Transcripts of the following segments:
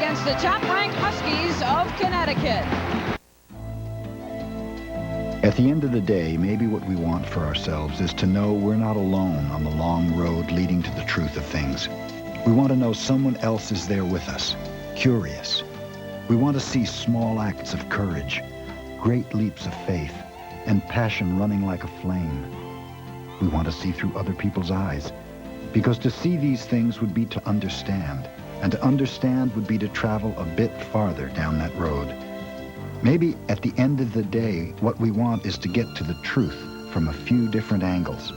against the top-ranked Huskies of Connecticut. At the end of the day, maybe what we want for ourselves is to know we're not alone on the long road leading to the truth of things. We want to know someone else is there with us, curious. We want to see small acts of courage, great leaps of faith, and passion running like a flame. We want to see through other people's eyes, because to see these things would be to understand, and to understand would be to travel a bit farther down that road. Maybe at the end of the day, what we want is to get to the truth from a few different angles.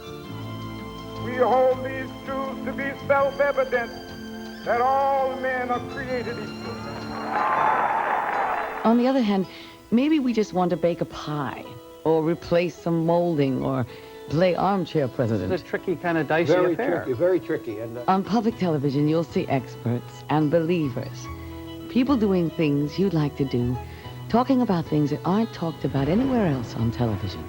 We hold these truths to be self-evident, that all men are created equal. On the other hand, maybe we just want to bake a pie, or replace some molding, or play armchair president. It's a tricky kind of dicey affair. Very tricky. And, On public television, you'll see experts and believers, people doing things you'd like to do, talking about things that aren't talked about anywhere else on television.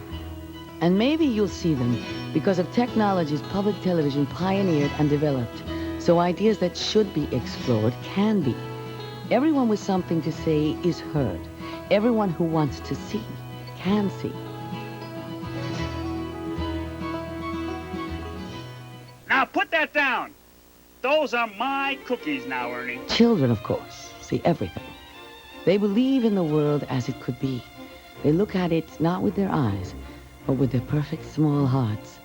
And maybe you'll see them because of technologies public television pioneered and developed, so ideas that should be explored can be. Everyone with something to say is heard. Everyone who wants to see can see. Now put that down. Those are my cookies now, Ernie. Children, of course, see everything. They believe in the world as it could be. They look at it not with their eyes, but with their perfect small hearts.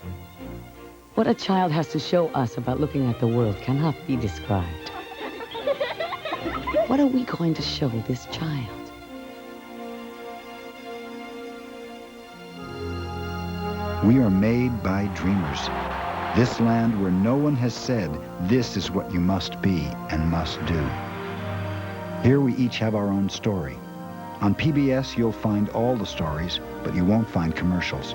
What a child has to show us about looking at the world cannot be described. What are we going to show this child? We are made by dreamers. This land where no one has said, this is what you must be and must do. Here we each have our own story. On PBS, you'll find all the stories, but you won't find commercials.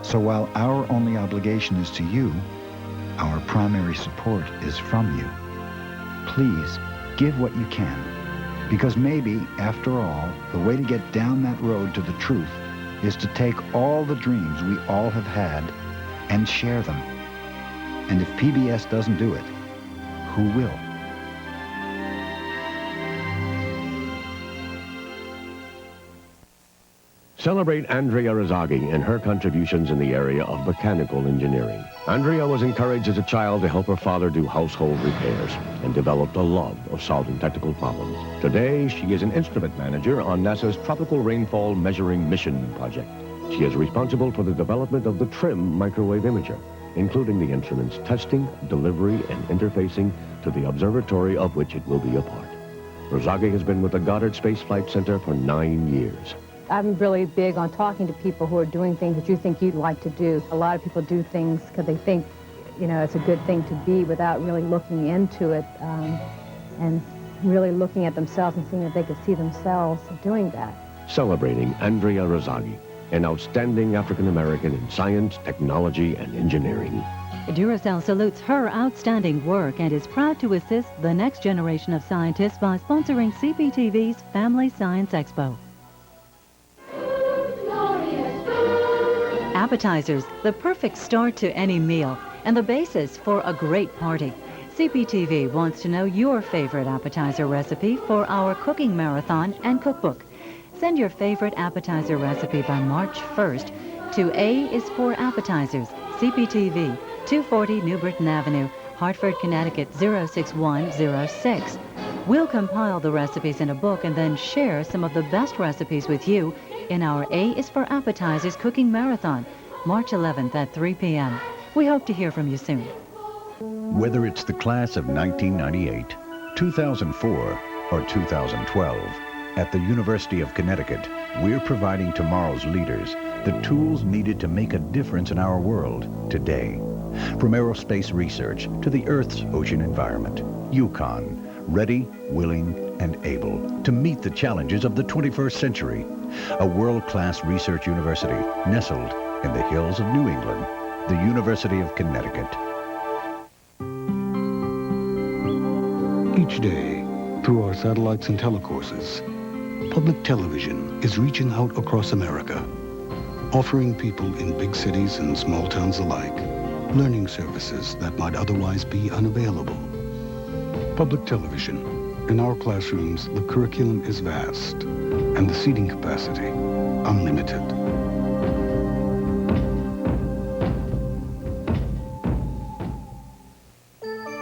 So while our only obligation is to you, our primary support is from you. Please, give what you can. Because maybe, after all, the way to get down that road to the truth is to take all the dreams we all have had and share them. And if PBS doesn't do it, who will? Celebrate Andrea Rizzaghi in her contributions in the area of mechanical engineering. Andrea was encouraged as a child to help her father do household repairs and developed a love of solving technical problems. Today, she is an instrument manager on NASA's Tropical Rainfall Measuring Mission project. She is responsible for the development of the TRIM microwave imager, including the instrument's testing, delivery, and interfacing to the observatory of which it will be a part. Rizzaghi has been with the Goddard Space Flight Center for 9 years. I'm really big on talking to people who are doing things that you think you'd like to do. A lot of people do things because they think, you know, it's a good thing to be without really looking into it and really looking at themselves and seeing if they could see themselves doing that. Celebrating Andrea Rizzaghi, an outstanding African-American in science, technology, and engineering. Duracell salutes her outstanding work and is proud to assist the next generation of scientists by sponsoring CPTV's Family Science Expo. Appetizers, the perfect start to any meal and the basis for a great party. CPTV wants to know your favorite appetizer recipe for our cooking marathon and cookbook. Send your favorite appetizer recipe by March 1st to A is for Appetizers, CPTV, 240 New Britain Avenue, Hartford, Connecticut 06106. We'll compile the recipes in a book and then share some of the best recipes with you in our A is for Appetizers Cooking Marathon, March 11th at 3 p.m. We hope to hear from you soon. Whether it's the class of 1998, 2004, or 2012, at the University of Connecticut, we're providing tomorrow's leaders the tools needed to make a difference in our world today. From aerospace research to the Earth's ocean environment, UConn, ready, willing, and able to meet the challenges of the 21st century. A world-class research university nestled in the hills of New England, the University of Connecticut. Each day, through our satellites and telecourses, public television is reaching out across America, offering people in big cities and small towns alike learning services that might otherwise be unavailable. Public television In our classrooms, the curriculum is vast and the seating capacity unlimited.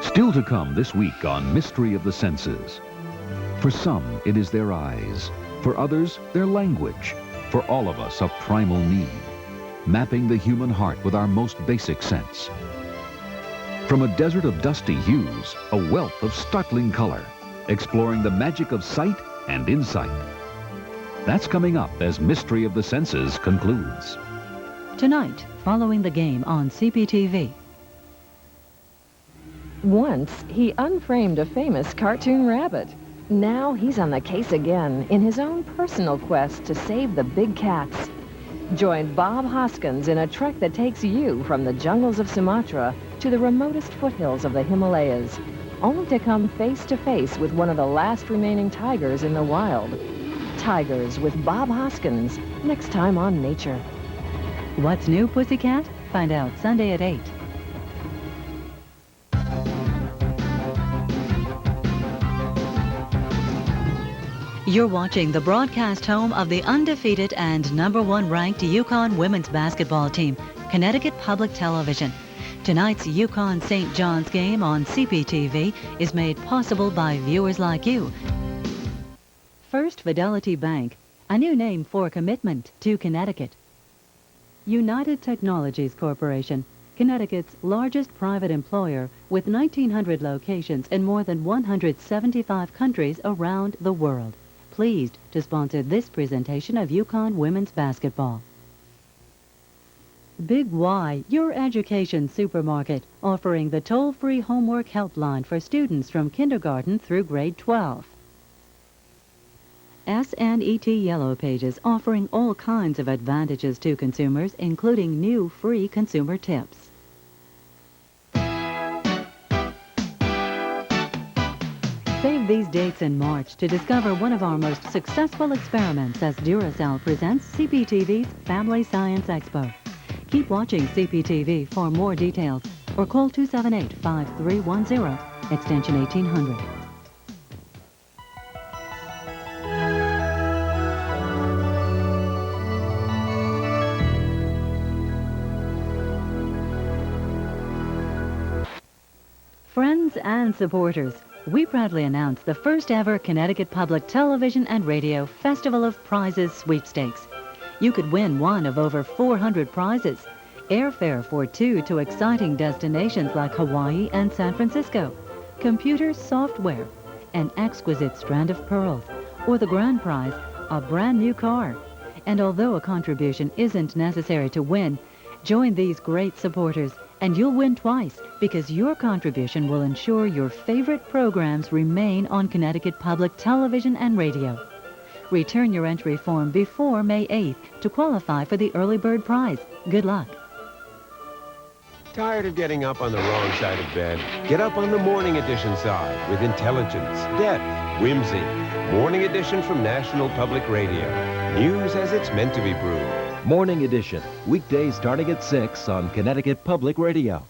Still to come this week on Mystery of the Senses. For some, it is their eyes. For others, their language. For all of us, a primal need. Mapping the human heart with our most basic sense. From a desert of dusty hues, a wealth of startling color. Exploring the magic of sight and insight. That's coming up as Mystery of the Senses concludes. Tonight, following the game on CPTV. Once, he unframed a famous cartoon rabbit. Now he's on the case again in his own personal quest to save the big cats. Join Bob Hoskins in a trek that takes you from the jungles of Sumatra to the remotest foothills of the Himalayas, only to come face to face with one of the last remaining tigers in the wild. Tigers with Bob Hoskins, next time on Nature. What's new, Pussycat? Find out Sunday at 8. You're watching the broadcast home of the undefeated and #1 ranked UConn women's basketball team, Connecticut Public Television. Tonight's UConn St John's game on CPTV is made possible by viewers like you. First Fidelity Bank, a new name for commitment to Connecticut. United Technologies Corporation, Connecticut's largest private employer with 1,900 locations in more than 175 countries around the world. Pleased to sponsor this presentation of UConn women's basketball. Big Y, your education supermarket, offering the toll-free homework helpline for students from kindergarten through grade 12. SNET Yellow Pages, offering all kinds of advantages to consumers, including new free consumer tips. Save these dates in March to discover one of our most successful experiments as Duracell presents CPTV's Family Science Expo. Keep watching CPTV for more details or call 278-5310, extension 1800. Friends and supporters, we proudly announce the first ever Connecticut Public Television and Radio Festival of Prizes sweepstakes. You could win one of over 400 prizes. Airfare for 2 to exciting destinations like Hawaii and San Francisco. Computer software, an exquisite strand of pearls, or the grand prize, a brand new car. And although a contribution isn't necessary to win, join these great supporters and you'll win twice because your contribution will ensure your favorite programs remain on Connecticut Public Television and Radio. Return your entry form before May 8th to qualify for the early bird prize. Good luck. Tired of getting up on the wrong side of bed? Get up on the Morning Edition side with intelligence, depth, whimsy. Morning Edition from National Public Radio. News as it's meant to be brewed. Morning Edition, weekdays starting at 6 on Connecticut Public Radio.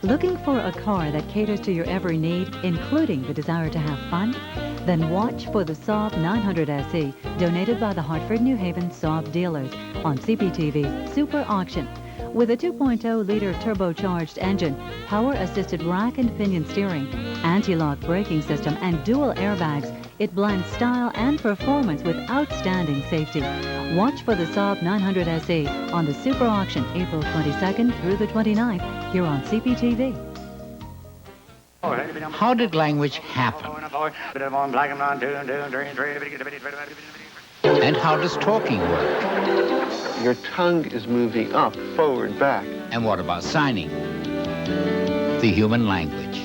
Looking for a car that caters to your every need, including the desire to have fun? Then watch for the Saab 900 SE, donated by the Hartford, New Haven Saab dealers on CPTV's Super Auction. With a 2.0-liter turbocharged engine, power-assisted rack and pinion steering, anti-lock braking system, and dual airbags, it blends style and performance with outstanding safety. Watch for the Saab 900 SE on the Super Auction April 22nd through the 29th here on CPTV. How did language happen? And how does talking work? Your tongue is moving up, forward, back. And what about signing? The human language.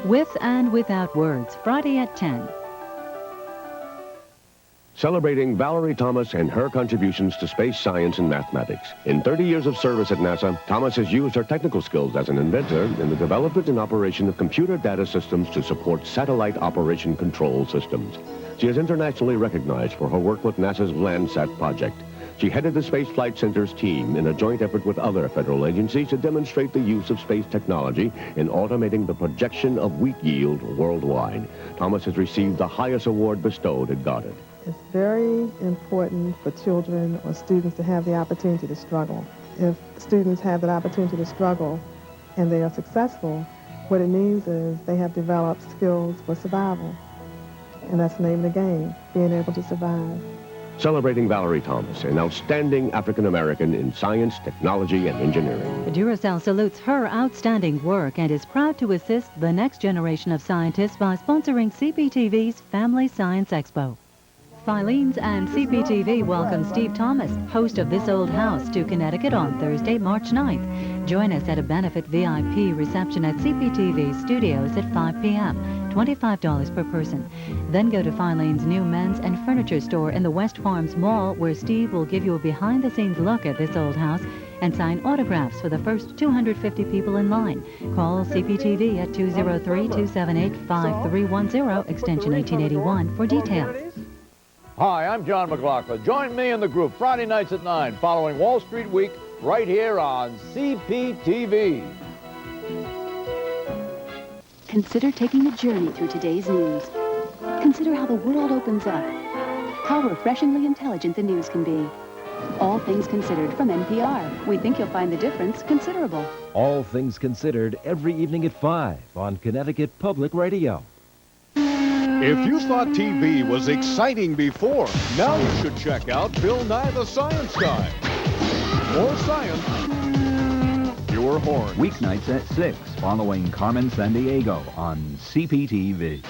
With and without words, Friday at 10. Celebrating Valerie Thomas and her contributions to space science and mathematics. In 30 years of service at NASA, Thomas has used her technical skills as an inventor in the development and operation of computer data systems to support satellite operation control systems. She is internationally recognized for her work with NASA's Landsat project. She headed the Space Flight Center's team in a joint effort with other federal agencies to demonstrate the use of space technology in automating the projection of wheat yield worldwide. Thomas has received the highest award bestowed at Goddard. It's very important for children or students to have the opportunity to struggle. If students have that opportunity to struggle and they are successful, what it means is they have developed skills for survival. And that's the name of the game, being able to survive. Celebrating Valerie Thomas, an outstanding African-American in science, technology, and engineering. Duracell salutes her outstanding work and is proud to assist the next generation of scientists by sponsoring CPTV's Family Science Expo. Filene's and CPTV welcome Steve Thomas, host of This Old House, to Connecticut on Thursday, March 9th. Join us at a benefit VIP reception at CPTV Studios at 5 p.m., $25 per person. Then go to Filene's new men's and furniture store in the West Farms Mall, where Steve will give you a behind-the-scenes look at This Old House and sign autographs for the first 250 people in line. Call CPTV at 203-278-5310, extension 1881 for details. Hi, I'm John McLaughlin. Join me and the group Friday nights at 9 following Wall Street Week right here on CPTV. Consider taking a journey through today's news. Consider how the world opens up, how refreshingly intelligent the news can be. All Things Considered from NPR. We think you'll find the difference considerable. All Things Considered every evening at 5 on Connecticut Public Radio. If you thought TV was exciting before, now you should check out Bill Nye the Science Guy. More science, fewer horns. Weeknights at 6, following Carmen Sandiego on CPTV.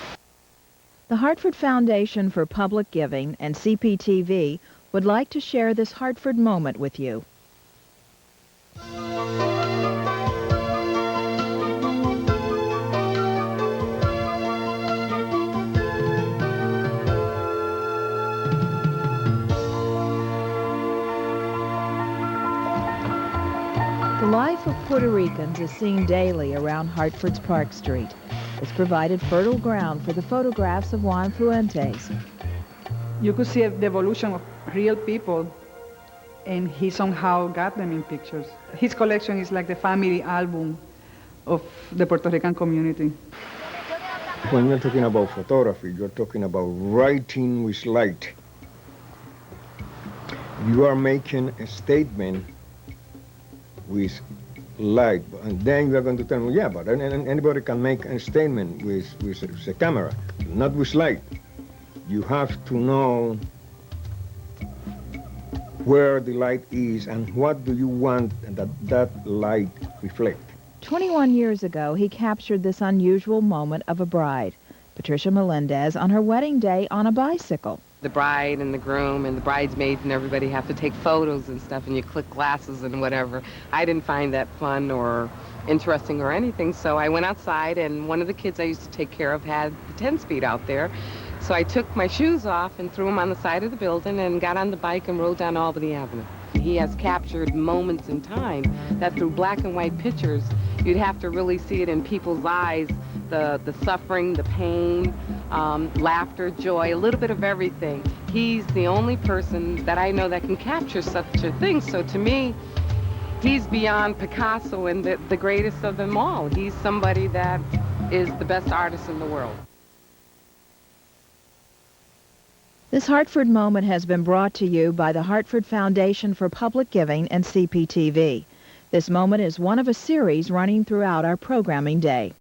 The Hartford Foundation for Public Giving and CPTV would like to share this Hartford moment with you. The life of Puerto Ricans is seen daily around Hartford's Park Street. It's provided fertile ground for the photographs of Juan Fuentes. You could see the evolution of real people, and he somehow got them in pictures. His collection is like the family album of the Puerto Rican community. When you're talking about photography, you're talking about writing with light. You are making a statement with light, and then you're going to tell me, yeah, but anybody can make a statement with a camera, not with light. You have to know where the light is and what do you want that light reflect. 21 years ago, he captured this unusual moment of a bride, Patricia Melendez, on her wedding day on a bicycle. The bride and the groom and the bridesmaids and everybody have to take photos and stuff, and you click glasses and whatever. I didn't find that fun or interesting or anything, so I went outside, and one of the kids I used to take care of had the 10-speed out there. So I took my shoes off and threw them on the side of the building and got on the bike and rode down Albany Avenue. He has captured moments in time that through black and white pictures, you'd have to really see it in people's eyes, the suffering, the pain, laughter, joy, a little bit of everything. He's the only person that I know that can capture such a thing. So to me, he's beyond Picasso and the greatest of them all. He's somebody that is the best artist in the world. This Hartford moment has been brought to you by the Hartford Foundation for Public Giving and CPTV. This moment is one of a series running throughout our programming day.